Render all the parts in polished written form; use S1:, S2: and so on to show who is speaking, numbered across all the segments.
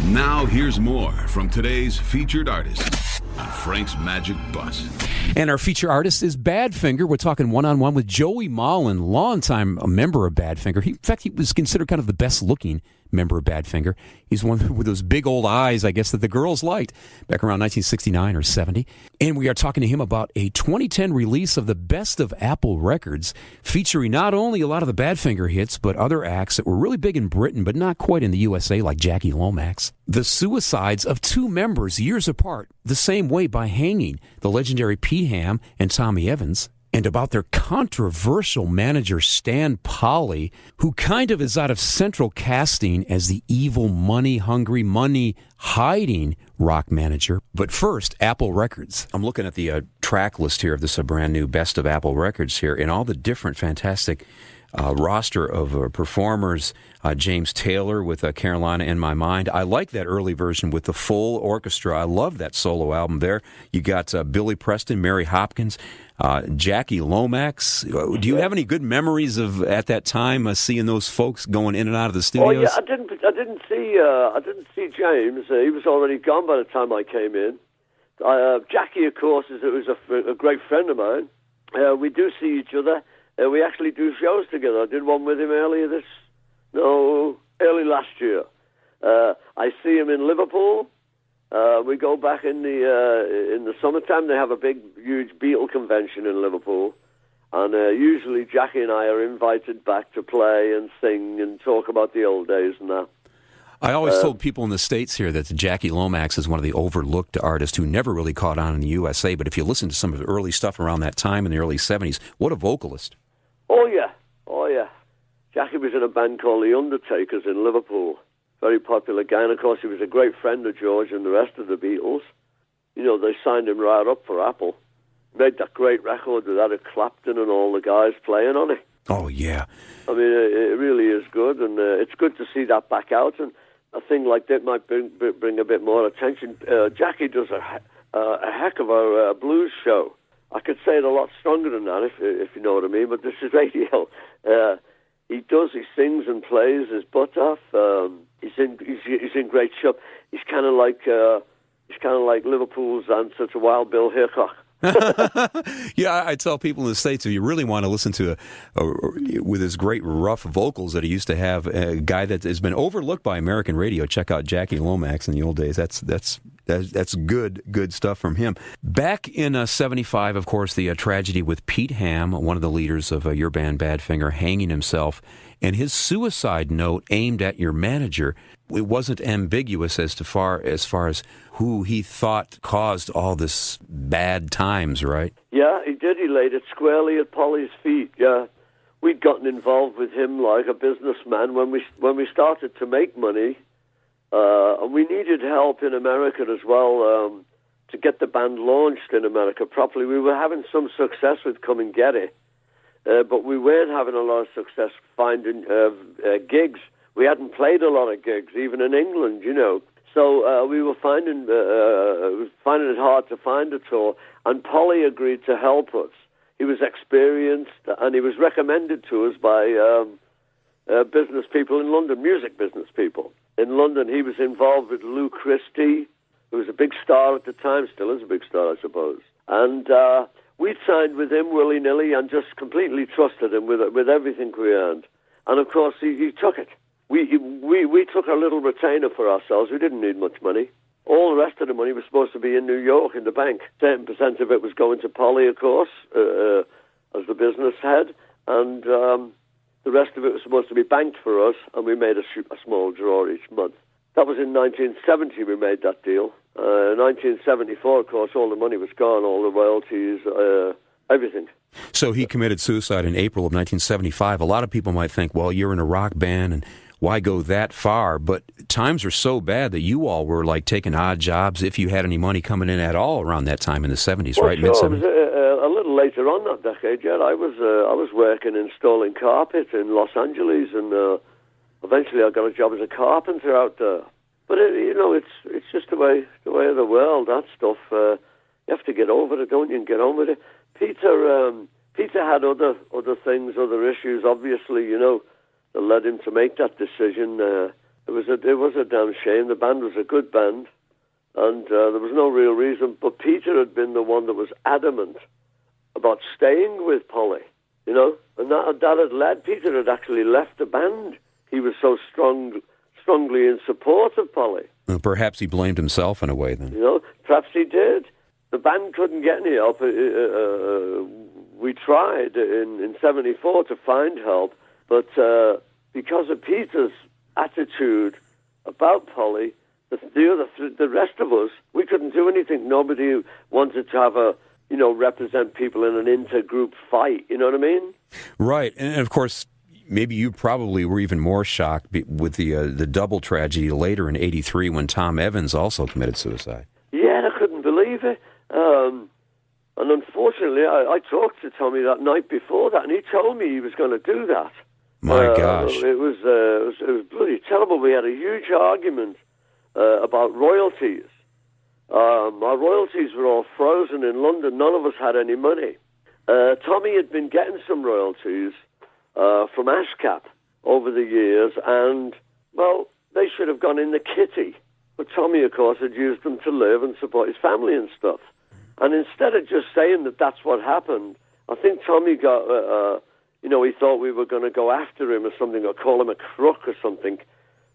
S1: Now here's more from today's featured artist on Frank's Magic Bus.
S2: And our feature artist is Badfinger. We're talking one-on-one with Joey Molland, longtime member of Badfinger. In fact, he was considered kind of the best-looking member of Badfinger. He's one with those big old eyes, I guess, that the girls liked back around 1969 or 70. And we are talking to him about a 2010 release of the Best of Apple Records, featuring not only a lot of the Badfinger hits, but other acts that were really big in Britain, but not quite in the USA, like Jackie Lomax. The suicides of two members years apart, the same way by hanging, the legendary Pete Ham and Tommy Evans, and about their controversial manager Stan Polley, who kind of is out of central casting as the evil, money-hungry, money-hiding rock manager. But first, Apple Records. I'm looking at the track list here of this brand new Best of Apple Records here, and all the different fantastic roster of performers. James Taylor with Carolina in My Mind. I like that early version with the full orchestra. I love that solo album there. You got Billy Preston, Mary Hopkins, Jackie Lomax. Do you have any good memories of at that time seeing those folks going in and out of the studios?
S3: Oh yeah, I didn't see James. He was already gone by the time I came in. Jackie, of course, was a great friend of mine. We do see each other. We actually do shows together. I did one with him early last year. I see him in Liverpool. We go back in the summertime. They have a big, huge Beatle convention in Liverpool, and usually Jackie and I are invited back to play and sing and talk about the old days and that.
S2: I always told people in the States here that Jackie Lomax is one of the overlooked artists who never really caught on in the USA, but if you listen to some of the early stuff around that time in the early 70s, what a vocalist.
S3: Oh, yeah. Jackie was in a band called The Undertakers in Liverpool. Very popular guy, and of course he was a great friend of George and the rest of the Beatles. You know, they signed him right up for Apple. Made that great record with Eric Clapton and all the guys playing on it.
S2: Oh, yeah.
S3: I mean, it really is good, and it's good to see that back out, and a thing like that might bring a bit more attention. Jackie does a heck of a blues show. I could say it a lot stronger than that, if you know what I mean, but this is radio. He sings and plays his butt off. He's in great shape. He's kind of like Liverpool's answer to Wild Bill Hickok.
S2: Yeah, I tell people in the States, if you really want to listen to with his great rough vocals that he used to have, a guy that has been overlooked by American radio, check out Jackie Lomax in the old days. That's good stuff from him. Back in 75, of course, the tragedy with Pete Ham, one of the leaders of your band Badfinger, hanging himself, and his suicide note aimed at your manager. It wasn't ambiguous as far as who he thought caused all this bad times, right?
S3: Yeah, he did. He laid it squarely at Polley's feet. Yeah, we'd gotten involved with him like a businessman when we started to make money, and we needed help in America as well to get the band launched in America properly. We were having some success with Come and Get It, but we weren't having a lot of success finding gigs. We hadn't played a lot of gigs, even in England, you know. So we were finding it hard to find a tour, and Polley agreed to help us. He was experienced, and he was recommended to us by business people in London, music business people. In London, he was involved with Lou Christie, who was a big star at the time, still is a big star, I suppose. And we signed with him willy-nilly and just completely trusted him with everything we earned. And, of course, he took it. We took a little retainer for ourselves. We didn't need much money. All the rest of the money was supposed to be in New York in the bank. 10% of it was going to Polley, of course, as the business head, and the rest of it was supposed to be banked for us, and we made a small draw each month. That was in 1970 we made that deal. In 1974, of course, all the money was gone, all the royalties, everything.
S2: So he committed suicide in April of 1975. A lot of people might think, well, you're in a rock band, and why go that far? But times are so bad that you all were like taking odd jobs, if you had any money coming in at all around that time in the 70s,
S3: well,
S2: right?
S3: Sure.
S2: Mid-70s?
S3: A little later on that decade, yeah. I was working installing carpet in Los Angeles, and eventually I got a job as a carpenter out there. But it's just the way of the world. That stuff, you have to get over it, don't you? And get on with it. Peter had other things, other issues, obviously, that led him to make that decision. It was a damn shame. The band was a good band, and there was no real reason. But Peter had been the one that was adamant about staying with Polley, you know, and that had led. Peter had actually left the band. He was so strongly in support of Polley.
S2: Well, perhaps he blamed himself in a way then.
S3: You know, perhaps he did. The band couldn't get any help. We tried in '74 to find help, but because of Peter's attitude about Polley, the rest of us, we couldn't do anything. Nobody wanted to have represent people in an intergroup fight. You know what I mean?
S2: Right, and of course, maybe you probably were even more shocked with the double tragedy later in '83 when Tom Evans also committed suicide.
S3: Yeah, I couldn't believe it. And unfortunately, I talked to Tommy that night before that, and he told me he was going to do that.
S2: My gosh.
S3: It was bloody terrible. We had a huge argument about royalties. Our royalties were all frozen in London. None of us had any money. Tommy had been getting some royalties from ASCAP over the years, and, well, they should have gone in the kitty. But Tommy, of course, had used them to live and support his family and stuff. And instead of just saying that that's what happened, I think Tommy got, he thought we were going to go after him or something, or call him a crook or something.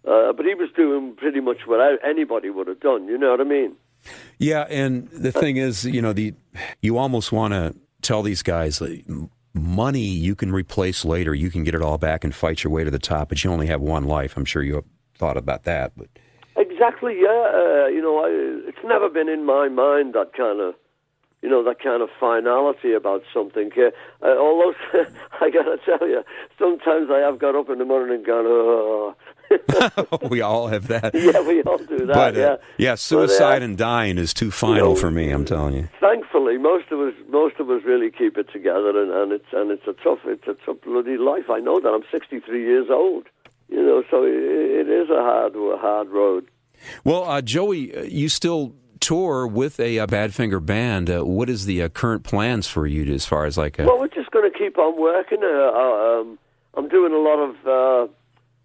S3: But he was doing pretty much what anybody would have done, you know what I mean?
S2: Yeah, and the thing is, you almost want to tell these guys, money you can replace later, you can get it all back and fight your way to the top, but you only have one life. I'm sure you have thought about that. But
S3: exactly, yeah. It's never been in my mind that kind of finality about something. Although, I got to tell you, sometimes I have got up in the morning and gone, oh.
S2: We all have that.
S3: Yeah, we all do that,
S2: but, yeah. Suicide and dying is too final for me, I'm telling you.
S3: Thankfully, most of us really keep it together, and it's a tough bloody life. I know that. I'm 63 years old, so it is a hard road. Well,
S2: Joey, you still tour with a Badfinger band. What is the current plans for you as far as
S3: Well, we're just going to keep on working. I'm doing a lot of,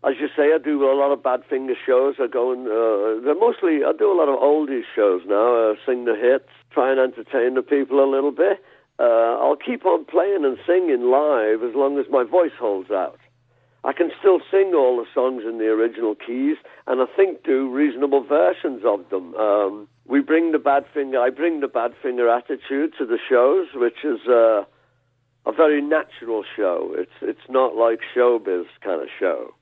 S3: as you say, I do a lot of Badfinger shows. I do a lot of oldies shows now, sing the hits, try and entertain the people a little bit. I'll keep on playing and singing live as long as my voice holds out. I can still sing all the songs in the original keys, and I think do reasonable versions of them. I bring the Badfinger attitude to the shows, which is a very natural show. It's not like showbiz kind of show.